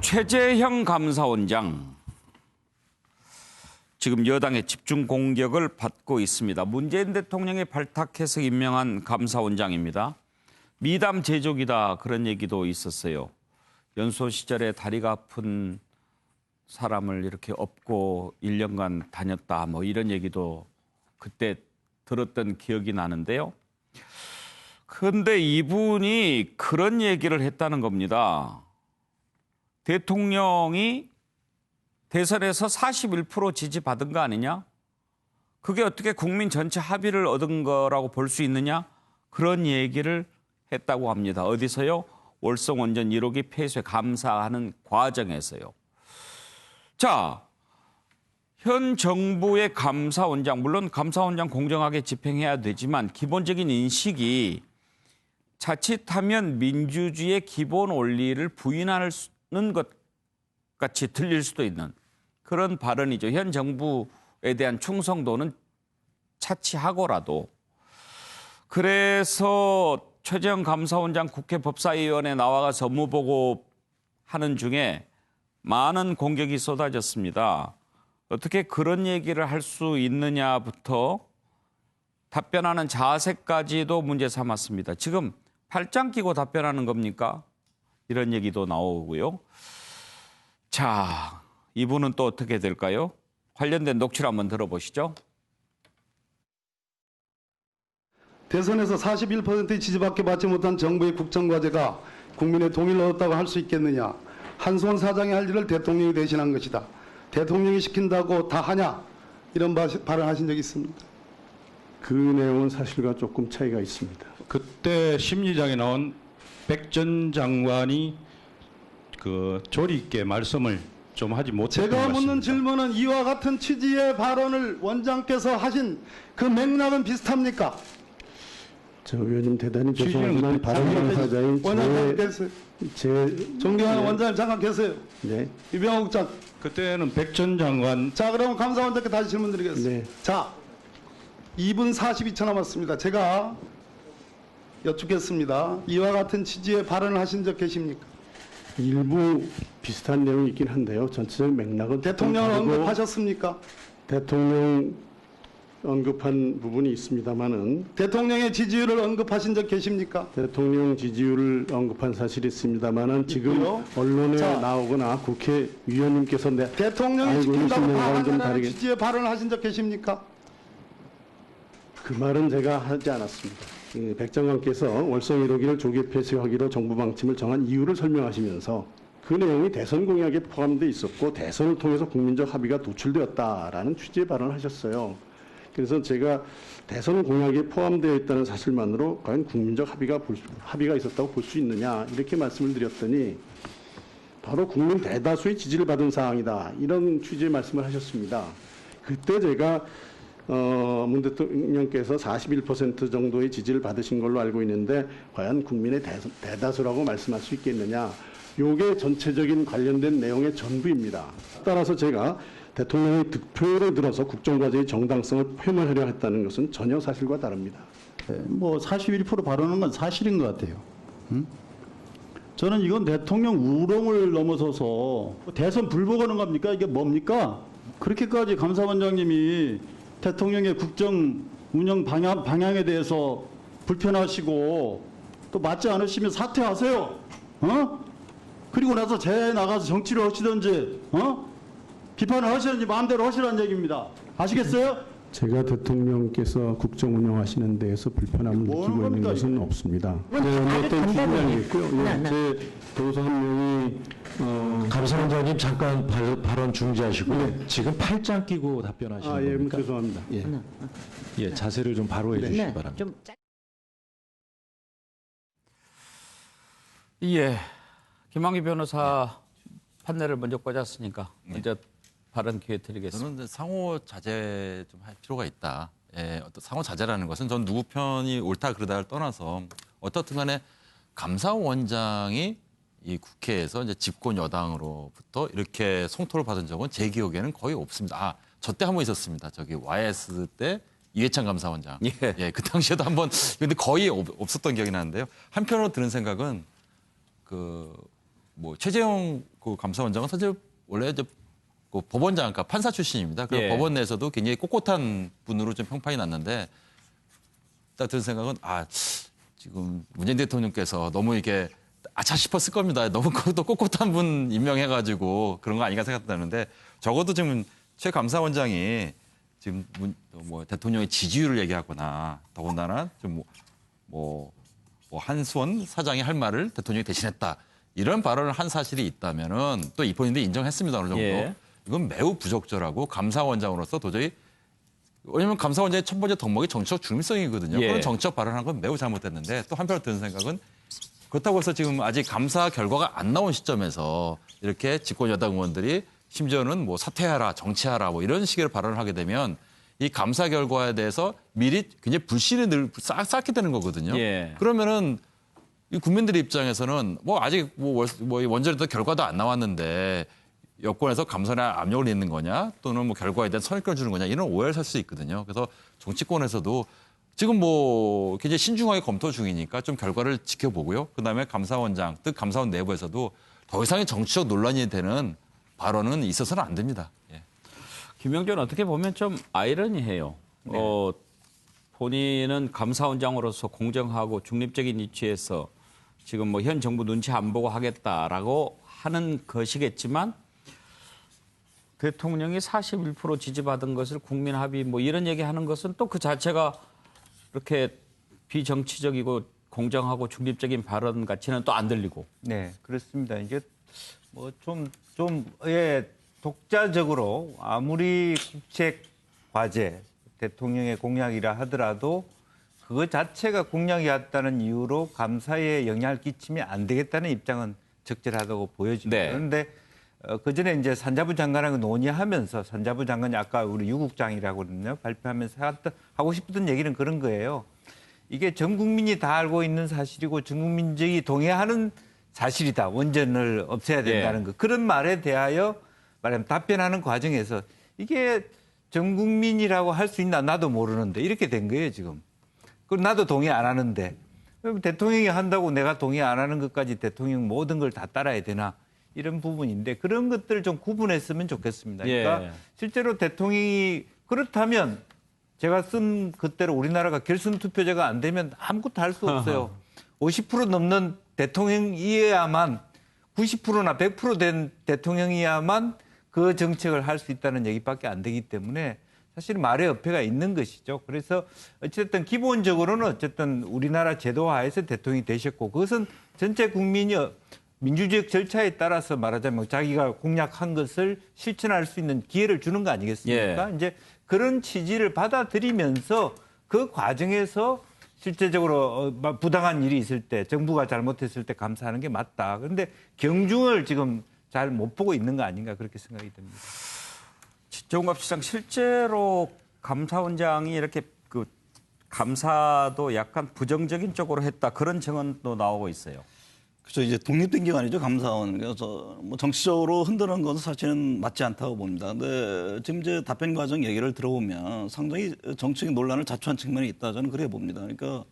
최재형 감사원장, 지금 여당의 집중 공격을 받고 있습니다. 문재인 대통령이 발탁해서 임명한 감사원장입니다. 미담 제조기다 그런 얘기도 있었어요. 연소 시절에 다리가 아픈 사람을 이렇게 업고 1년간 다녔다 뭐 이런 얘기도 그때 들었던 기억이 나는데요. 그런데 이분이 그런 얘기를 했다는 겁니다. 대통령이 대선에서 41% 지지받은 거 아니냐? 그게 어떻게 국민 전체 합의를 얻은 거라고 볼 수 있느냐? 그런 얘기를 했다고 합니다. 어디서요? 월성 원전 1호기 폐쇄 감사하는 과정에서요. 자, 현 정부의 감사원장, 물론 감사원장 공정하게 집행해야 되지만 기본적인 인식이 자칫하면 민주주의의 기본 원리를 부인하는 것 같이 들릴 수도 있는 그런 발언이죠. 현 정부에 대한 충성도는 차치하고라도. 그래서 최재형 감사원장 국회 법사위원회에 나와서 업무보고 하는 중에 많은 공격이 쏟아졌습니다. 어떻게 그런 얘기를 할 수 있느냐부터 답변하는 자세까지도 문제 삼았습니다. 지금 팔짱 끼고 답변하는 겁니까? 이런 얘기도 나오고요. 자, 이분은 또 어떻게 될까요? 관련된 녹취를 한번 들어보시죠. 대선에서 41%의 지지밖에 받지 못한 정부의 국정과제가 국민의 동의를 얻었다고 할 수 있겠느냐. 한수원 사장이 할 일을 대통령이 대신한 것이다. 대통령이 시킨다고 다 하냐. 이런 발언하신 적이 있습니다. 그 내용은 사실과 조금 차이가 있습니다. 그때 심리장에 나온 백 전 장관이 그 조리 있게 말씀을 좀 하지 못했던 것 제가 같습니다. 묻는 질문은 이와 같은 취지의 발언을 원장께서 하신 그 맥락은 비슷합니까? 저 의원님 대단히 죄송하지만 발언 사자인 원장님 계세요. 존경하는 네. 원장님 잠깐 계세요. 네. 이병호 국장. 그때는 백 전 장관. 자, 그러면 감사원장께 다시 질문 드리겠습니다. 네. 자, 2분 42초 남았습니다. 제가 여쭙겠습니다. 이와 같은 취지의 발언을 하신 적 계십니까? 일부 비슷한 내용이 있긴 한데요. 전체적 맥락은 대통령을 다르고 언급하셨습니까? 대통령 언급한 부분이 있습니다만은 대통령의 지지율을 언급하신 적 계십니까? 대통령 지지율을 언급한 사실이 있습니다만은 지금 있고요. 언론에 자, 나오거나 국회의원님께서 대통령이 알고 시킨다고 계신 다 내용과는 좀 하냐는 다르게 취지의 발언을 하신 적 계십니까? 그 말은 제가 하지 않았습니다. 백 장관께서 월성 1호기를 조기 폐쇄하기로 정부 방침을 정한 이유를 설명하시면서 그 내용이 대선 공약에 포함되어 있었고 대선을 통해서 국민적 합의가 도출되었다라는 취지의 발언을 하셨어요. 그래서 제가 대선 공약에 포함되어 있다는 사실만으로 과연 국민적 합의가 있었다고 볼 수 있느냐 이렇게 말씀을 드렸더니 바로 국민 대다수의 지지를 받은 사항이다 이런 취지의 말씀을 하셨습니다. 그때 제가 문 대통령께서 41% 정도의 지지를 받으신 걸로 알고 있는데 과연 국민의 대다수라고 말씀할 수 있겠느냐. 요게 전체적인 관련된 내용의 전부입니다. 따라서 제가 대통령의 득표를 들어서 국정과제의 정당성을 표명하려 했다는 것은 전혀 사실과 다릅니다. 뭐 41% 발언한 건 사실인 것 같아요. 저는 이건 대통령 우롱을 넘어서서 대선 불복하는 겁니까? 이게 뭡니까? 그렇게까지 감사원장님이 대통령의 국정 운영 방향에 대해서 불편하시고 또 맞지 않으시면 사퇴하세요. 그리고 나서 재 나가서 정치를 하시든지 비판을 하시든지 마음대로 하시라는 얘기입니다. 아시겠어요? 제가 대통령께서 국정 운영하시는 데에서 불편함을 뭐 느끼고 있는 겁니까, 것은 없습니다. 아주 어떤 간단히. 주장이 있고요. 제 도서 한 명이 감사원장님 잠깐 발언 중지하시고 지금 팔짱 끼고 답변하시는 예, 겁니까? 죄송합니다. 예. 예, 자세를 좀 바로 해주시기 바랍니다. 좀 예, 김학의 변호사 판례를 먼저 꽂았으니까 먼저 발언 기회 드리겠습니다. 저는 상호 자제 좀 할 필요가 있다. 예, 어떤 상호 자제라는 것은 전 누구 편이 옳다 그르다를 떠나서 어떻든 간에 감사원장이 이 국회에서 이제 집권 여당으로부터 이렇게 송토를 받은 적은 제 기억에는 거의 없습니다. 아, 저 때 한 번 있었습니다. 저기 YS 때 이해찬 감사원장. 예. 그 당시에도 한 번, 근데 거의 없었던 기억이 나는데요. 한편으로 드는 생각은 최재형 그 감사원장은 사실 원래 이제 그 법원장, 그러니까 판사 출신입니다. 그 예. 법원 내에서도 굉장히 꼿꼿한 분으로 좀 평판이 났는데 딱 든 생각은 지금 문재인 대통령께서 너무 이게 아차 싶었을 겁니다. 너무 또 꼿꼿한 분 임명해가지고 그런 거 아닌가 생각했는데 적어도 지금 최 감사원장이 지금 뭐 대통령의 지지율을 얘기하거나 더군다나 좀 뭐 한수원 사장이 할 말을 대통령이 대신했다 이런 발언을 한 사실이 있다면은 또 이 본인도 인정했습니다 어느 정도. 예. 이건 매우 부적절하고 감사원장으로서 도저히 왜냐하면 감사원장의 첫 번째 덕목이 정치적 중립성이거든요. 예. 그런 정치적 발언한 건 매우 잘못됐는데 또 한편으로 드는 생각은 그렇다고 해서 지금 아직 감사 결과가 안 나온 시점에서 이렇게 집권 여당 의원들이 심지어는 뭐 사퇴하라, 정치하라 뭐 이런 식의 발언을 하게 되면 이 감사 결과에 대해서 미리 굉장히 불신을 쌓게 되는 거거든요. 예. 그러면은 이 국민들 입장에서는 뭐 아직 뭐 원전에도 결과도 안 나왔는데 여권에서 감사에 압력을 넣는 거냐 또는 뭐 결과에 대한 선입견을 주는 거냐 이런 오해를 살 수 있거든요. 그래서 정치권에서도 지금 뭐 굉장히 신중하게 검토 중이니까 좀 결과를 지켜보고요. 그다음에 감사원장, 즉 감사원 내부에서도 더 이상의 정치적 논란이 되는 발언은 있어서는 안 됩니다. 예. 김영준 어떻게 보면 좀 아이러니해요. 네. 본인은 감사원장으로서 공정하고 중립적인 위치에서 지금 뭐 현 정부 눈치 안 보고 하겠다라고 하는 것이겠지만 대통령이 41% 지지받은 것을 국민 합의 뭐 이런 얘기하는 것은 또 그 자체가 이렇게 비정치적이고 공정하고 중립적인 발언 같이는 또 안 들리고. 네, 그렇습니다. 이게 뭐 예, 독자적으로 아무리 국책 과제 대통령의 공약이라 하더라도 그거 자체가 공약이었다는 이유로 감사에 영향을 끼치면 안 되겠다는 입장은 적절하다고 보여집니다. 네. 그런데 그전에 이제 산자부 장관하고 논의하면서 산자부 장관이 아까 우리 유국장이라고 그러거든요. 발표하면서 하고 싶었던 얘기는 그런 거예요. 이게 전 국민이 다 알고 있는 사실이고 전 국민적이 동의하는 사실이다. 원전을 없애야 된다는 것. 그런 말에 대하여 말하면 답변하는 과정에서 이게 전 국민이라고 할 수 있나 나도 모르는데 이렇게 된 거예요 지금. 그리고 나도 동의 안 하는데 대통령이 한다고 내가 동의 안 하는 것까지 대통령 모든 걸 다 따라야 되나 이런 부분인데 그런 것들을 좀 구분했으면 좋겠습니다. 그러니까 실제로 대통령이 그렇다면 제가 쓴 그대로 우리나라가 결선 투표제가 안 되면 아무것도 할 수 없어요. 50% 넘는 대통령이어야만 90%나 100% 된 대통령이야만 그 정책을 할 수 있다는 얘기밖에 안 되기 때문에 사실 말의 어폐가 있는 것이죠. 그래서 어쨌든 기본적으로는 어쨌든 우리나라 제도하에서 대통령이 되셨고 그것은 전체 국민이 민주주의 절차에 따라서 말하자면 자기가 공약한 것을 실천할 수 있는 기회를 주는 거 아니겠습니까? 이제 그런 취지를 받아들이면서 그 과정에서 실제적으로 부당한 일이 있을 때 정부가 잘못했을 때 감사하는 게 맞다. 그런데 경중을 지금 잘 못 보고 있는 거 아닌가 그렇게 생각이 듭니다. 정갑 시장 실제로 감사원장이 이렇게 그 감사도 약간 부정적인 쪽으로 했다 그런 증언도 나오고 있어요. 그렇죠. 이제 독립된 기관이죠, 감사원. 그래서 뭐 정치적으로 흔드는 것은 사실은 맞지 않다고 봅니다. 근데 지금 이제 답변 과정 얘기를 들어보면 상당히 정치적 논란을 자초한 측면이 있다. 저는 그래 봅니다. 그러니까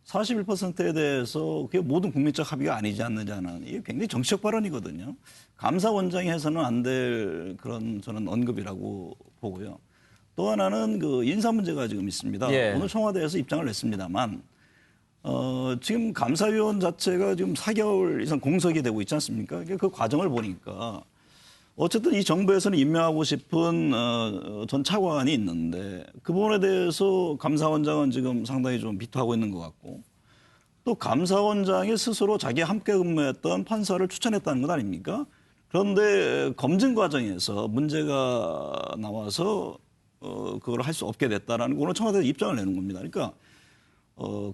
41%에 대해서 그게 모든 국민적 합의가 아니지 않느냐는 이게 굉장히 정치적 발언이거든요. 감사원장이 해서는 안 될 그런 저는 언급이라고 보고요. 또 하나는 그 인사 문제가 지금 있습니다. 오늘 청와대에서 입장을 냈습니다만 지금 감사위원 자체가 지금 4개월 이상 공석이 되고 있지 않습니까? 그 과정을 보니까 어쨌든 이 정부에서는 임명하고 싶은 전 차관이 있는데 그 부분에 대해서 감사원장은 지금 상당히 좀 비토하고 있는 것 같고 또 감사원장이 스스로 자기와 함께 근무했던 판사를 추천했다는 것 아닙니까? 그런데 검증 과정에서 문제가 나와서 그걸 할 수 없게 됐다라는 오늘 청와대에서 입장을 내는 겁니다. 그러니까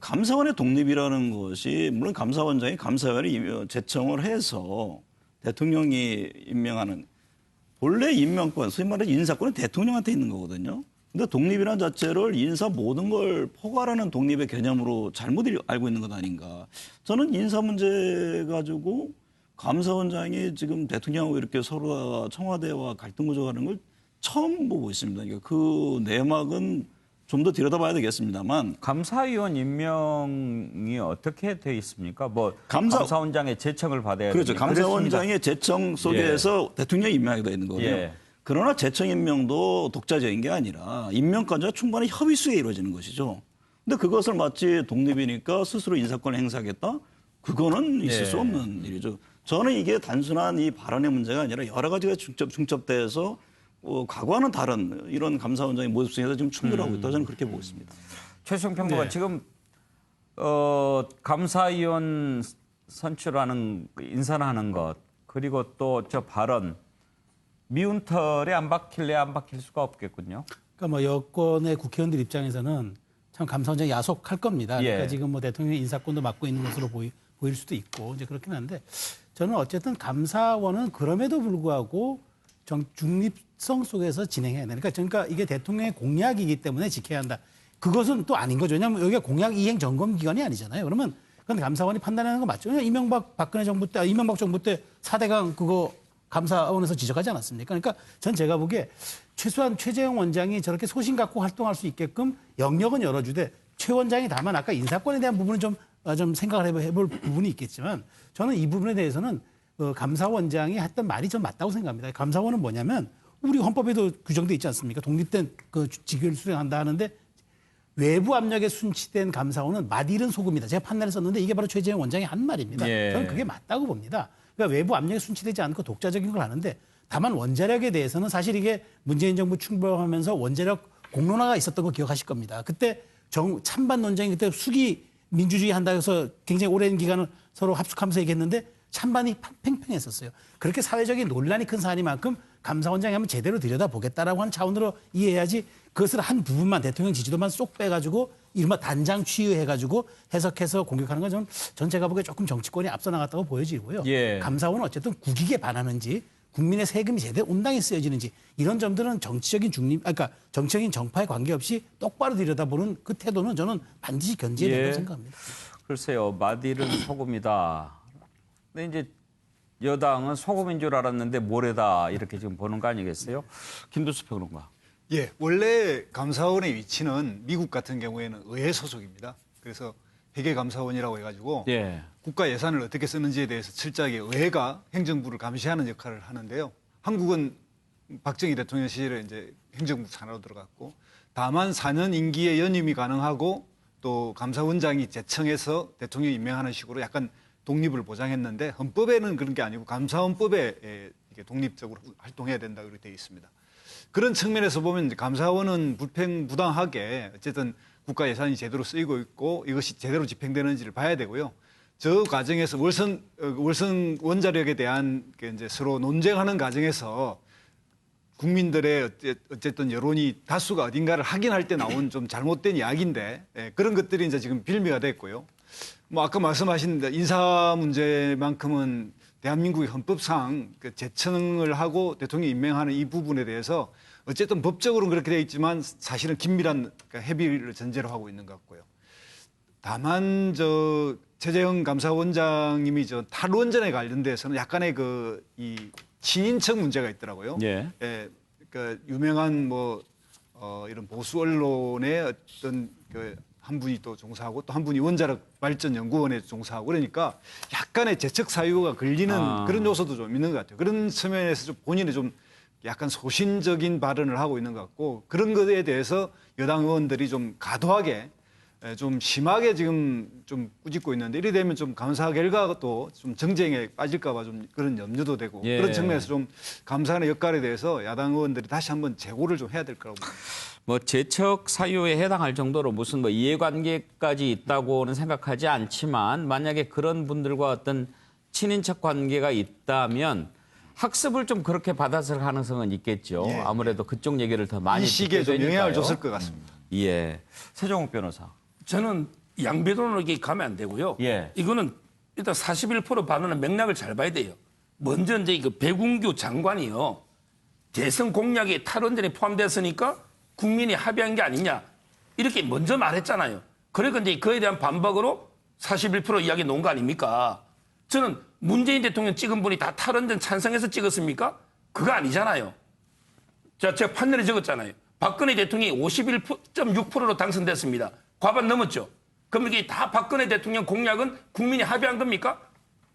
감사원의 독립이라는 것이 물론 감사원장이 감사원에 제청을 해서 대통령이 임명하는 본래 임명권, 소위 말해 인사권은 대통령한테 있는 거거든요. 근데 독립이라는 자체를 인사 모든 걸 포괄하는 독립의 개념으로 잘못 알고 있는 것 아닌가. 저는 인사 문제 가지고 감사원장이 지금 대통령하고 이렇게 서로 청와대와 갈등 구조하는 걸 처음 보고 있습니다. 그러니까 그 내막은 좀 더 들여다봐야 되겠습니다만 감사위원 임명이 어떻게 돼 있습니까? 뭐 감사원장의 제청을 받아야 그렇죠. 됩니까? 감사원장의 제청 속에서 대통령이 임명하게 되어 있는 거거든요. 예. 그러나 제청 임명도 독자적인 게 아니라 임명까지가 충분히 협의수에 이루어지는 것이죠. 근데 그것을 마치 독립이니까 스스로 인사권을 행사하겠다? 그거는 있을 수 없는 일이죠. 저는 이게 단순한 이 발언의 문제가 아니라 여러 가지가 중첩돼서 과거와는 다른 이런 감사원장의 모습 속에서 지금 충돌하고 있다 저는 그렇게 보고 있습니다. 최수영 평론가 지금 감사위원 선출하는 인선하는 것 그리고 또 저 발언 미운 털에 안 박힐래 안 박힐 수가 없겠군요. 그러니까 뭐 여권의 국회의원들 입장에서는 참 감사원장이 야속할 겁니다. 그러니까 지금 뭐 대통령 인사권도 맡고 있는 것으로 보일 수도 있고 이제 그렇긴 한데 저는 어쨌든 감사원은 그럼에도 불구하고 중립성 속에서 진행해야 되니까 그러니까 이게 대통령의 공약이기 때문에 지켜야 한다. 그것은 또 아닌 거죠. 왜냐하면 여기가 공약 이행 점검 기관이 아니잖아요. 그러면 그건 감사원이 판단하는 거 맞죠. 박근혜 정부 때, 이명박 정부 때 4대강 그거 감사원에서 지적하지 않았습니까? 그러니까 전 제가 보기에 최소한 최재형 원장이 저렇게 소신 갖고 활동할 수 있게끔 영역은 열어주되 최 원장이 다만 아까 인사권에 대한 부분은 좀 생각을 해볼 부분이 있겠지만 저는 이 부분에 대해서는 감사원장이 했던 말이 좀 맞다고 생각합니다. 감사원은 뭐냐면 우리 헌법에도 규정돼 있지 않습니까? 독립된 그 직위를 수행한다 하는데 외부 압력에 순치된 감사원은 맛일은 소금이다. 제가 판단을 썼는데 이게 바로 최재형 원장이 한 말입니다. 저는 그게 맞다고 봅니다. 그러니까 외부 압력에 순치되지 않고 독자적인 걸 하는데 다만 원자력에 대해서는 사실 이게 문재인 정부 출범하면서 원자력 공론화가 있었던 거 기억하실 겁니다. 그때 찬반 논쟁이 그때 수기 민주주의 한다 해서 굉장히 오랜 기간을 서로 합숙하면서 얘기했는데 찬반이 팽팽했었어요. 그렇게 사회적인 논란이 큰 사안이만큼 감사원장이 한번 제대로 들여다보겠다라고 하는 차원으로 이해해야지 그것을 한 부분만 대통령 지지도만 쏙 빼가지고 이른바 단장 취유해가지고 해석해서 공격하는 건 전 제가 보기에 조금 정치권이 앞서 나갔다고 보여지고요. 감사원은 어쨌든 국익에 반하는지 국민의 세금이 제대로 온당히 쓰여지는지 이런 점들은 정치적인 정치적인 정파에 관계없이 똑바로 들여다보는 그 태도는 저는 반드시 견지해야 된다고 생각합니다. 글쎄요. 맛일은 소금이다. 근데 이제 여당은 소금인 줄 알았는데 모래다 이렇게 지금 보는 거 아니겠어요? 김두수 평론가. 예, 원래 감사원의 위치는 미국 같은 경우에는 의회 소속입니다. 그래서 회계감사원이라고 해가지고 국가 예산을 어떻게 쓰는지에 대해서 철저하게 의회가 행정부를 감시하는 역할을 하는데요. 한국은 박정희 대통령 시절에 이제 행정부 산하로 들어갔고 다만 4년 임기의 연임이 가능하고 또 감사원장이 제청해서 대통령이 임명하는 식으로 약간 독립을 보장했는데 헌법에는 그런 게 아니고 감사원법에 이게 독립적으로 활동해야 된다 그렇게 되어 있습니다. 그런 측면에서 보면 이제 감사원은 부당하게 어쨌든 국가 예산이 제대로 쓰이고 있고 이것이 제대로 집행되는지를 봐야 되고요. 저 과정에서 월성 원자력에 대한 이제 서로 논쟁하는 과정에서 국민들의 어쨌든 여론이 다수가 어딘가를 확인할 때 나온 좀 잘못된 이야기인데 그런 것들이 이제 지금 빌미가 됐고요. 뭐 아까 말씀하신 인사 문제만큼은 대한민국의 헌법상 그 제청을 하고 대통령 임명하는 이 부분에 대해서 어쨌든 법적으로는 그렇게 되어 있지만 사실은 긴밀한 협의를 전제로 하고 있는 것 같고요. 다만 최재형 감사원장님이 탈원전에 관련돼서는 약간의 이 친인척 문제가 있더라고요. 그 유명한 이런 보수 언론의 어떤 한 분이 또 종사하고 또 한 분이 원자력 발전 연구원에 종사하고 그러니까 약간의 재척 사유가 걸리는 그런 요소도 좀 있는 것 같아요. 그런 측면에서 좀 본인이 좀 약간 소신적인 발언을 하고 있는 것 같고 그런 것에 대해서 여당 의원들이 좀 과도하게 좀 심하게 지금 좀 꾸짖고 있는데 이래 되면 좀 감사 결과가 또 좀 정쟁에 빠질까 봐 좀 그런 염려도 되고 그런 측면에서 좀 감사의 역할에 대해서 야당 의원들이 다시 한번 재고를 좀 해야 될 거라고 봅니다. 뭐 재척 사유에 해당할 정도로 무슨 뭐 이해관계까지 있다고는 생각하지 않지만 만약에 그런 분들과 어떤 친인척 관계가 있다면 학습을 좀 그렇게 받았을 가능성은 있겠죠. 아무래도 그쪽 얘기를 더 많이 이 시기에 좀 영향을 줬을 것 같습니다. 세종욱 변호사. 저는 양배론으로 이게 가면 안 되고요. 이거는 일단 41% 반응은 맥락을 잘 봐야 돼요. 먼저 이제 그 백운규 장관이요. 대선 공약에 탈원전이 포함됐으니까 국민이 합의한 게 아니냐. 이렇게 먼저 말했잖아요. 그러니까 이제 그에 대한 반박으로 41% 이야기 놓은 거 아닙니까? 저는 문재인 대통령 찍은 분이 다 탈원전 찬성해서 찍었습니까? 그거 아니잖아요. 제가 판례를 적었잖아요. 박근혜 대통령이 51.6%로 당선됐습니다. 과반 넘었죠. 그럼 이게 다 박근혜 대통령 공약은 국민이 합의한 겁니까?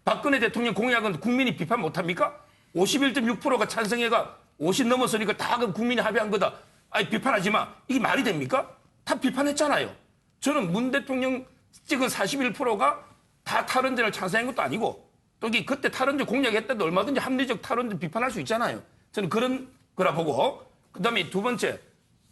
박근혜 대통령 공약은 국민이 비판 못합니까? 51.6%가 찬성해가 50 넘었으니까 다 그럼 국민이 합의한 거다. 아니 비판하지 마. 이게 말이 됩니까? 다 비판했잖아요. 저는 문 대통령 찍은 41%가 다 탈원전을 찬성한 것도 아니고 또 이게 그때 탈원전 공약했다도 얼마든지 합리적 탈원전 비판할 수 있잖아요. 저는 그런 거라 보고 그다음에 두 번째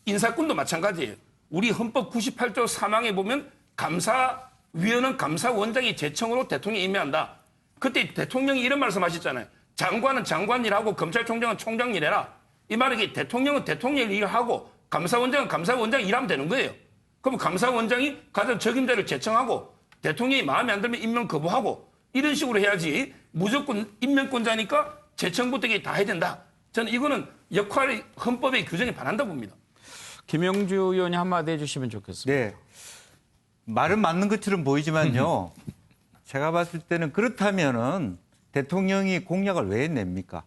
인사권도 마찬가지예요. 우리 헌법 98조 3항에 보면 감사위원은 감사원장이 제청으로 대통령이 임명한다. 그때 대통령이 이런 말씀하셨잖아요. 장관은 장관이라고 검찰총장은 총장 일해라. 이 말은 대통령은 대통령 일하고 감사원장은 감사원장 일하면 되는 거예요. 그럼 감사원장이 가장 적임자를 제청하고 대통령이 마음에 안 들면 임명 거부하고 이런 식으로 해야지 무조건 임명권자니까 제청부터 다 해야 된다. 저는 이거는 역할이 헌법의 규정에 반한다 봅니다. 김영주 의원이 한마디 해주시면 좋겠습니다. 네. 말은 맞는 것처럼 보이지만요. 제가 봤을 때는 그렇다면은 대통령이 공약을 왜 냅니까?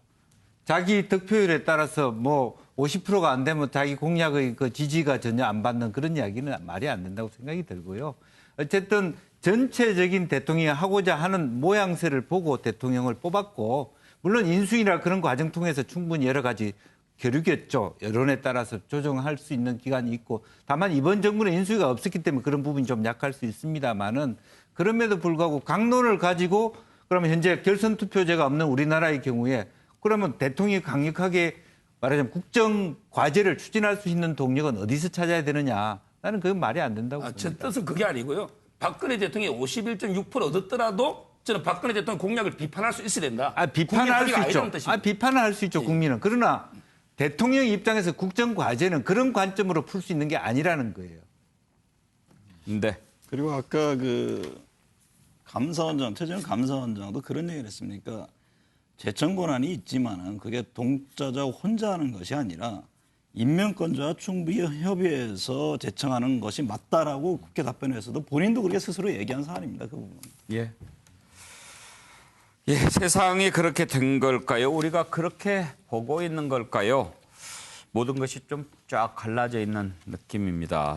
자기 득표율에 따라서 뭐 50%가 안 되면 자기 공약의 그 지지가 전혀 안 받는 그런 이야기는 말이 안 된다고 생각이 들고요. 어쨌든 전체적인 대통령이 하고자 하는 모양새를 보고 대통령을 뽑았고 물론 인수위나 그런 과정 통해서 충분히 여러 가지 겨루겠죠. 여론에 따라서 조정할 수 있는 기간이 있고 다만 이번 정부는 인수위가 없었기 때문에 그런 부분이 좀 약할 수 있습니다만은 그럼에도 불구하고 강론을 가지고 그러면 현재 결선 투표제가 없는 우리나라의 경우에 그러면 대통령이 강력하게 말하자면 국정 과제를 추진할 수 있는 동력은 어디서 찾아야 되느냐. 나는 그건 말이 안 된다고 봅니다. 제 뜻은 그게 아니고요. 박근혜 대통령이 51.6% 얻었더라도 저는 박근혜 대통령 공약을 비판할 수 있어야 된다. 비판할 수 있죠. 비판을 할 수 있죠, 국민은. 그러나 대통령 입장에서 국정 과제는 그런 관점으로 풀 수 있는 게 아니라는 거예요. 네. 그리고 아까 그 감사원장, 최재형 감사원장도 그런 얘기를 했습니까? 제청 권한이 있지만은 그게 동자자 혼자 하는 것이 아니라 임명권자와 충분히 협의해서 제청하는 것이 맞다라고 국회 답변에서도 본인도 그렇게 스스로 얘기한 사안입니다. 그 부분. 예. 예, 세상이 그렇게 된 걸까요? 우리가 그렇게 보고 있는 걸까요? 모든 것이 좀 쫙 갈라져 있는 느낌입니다.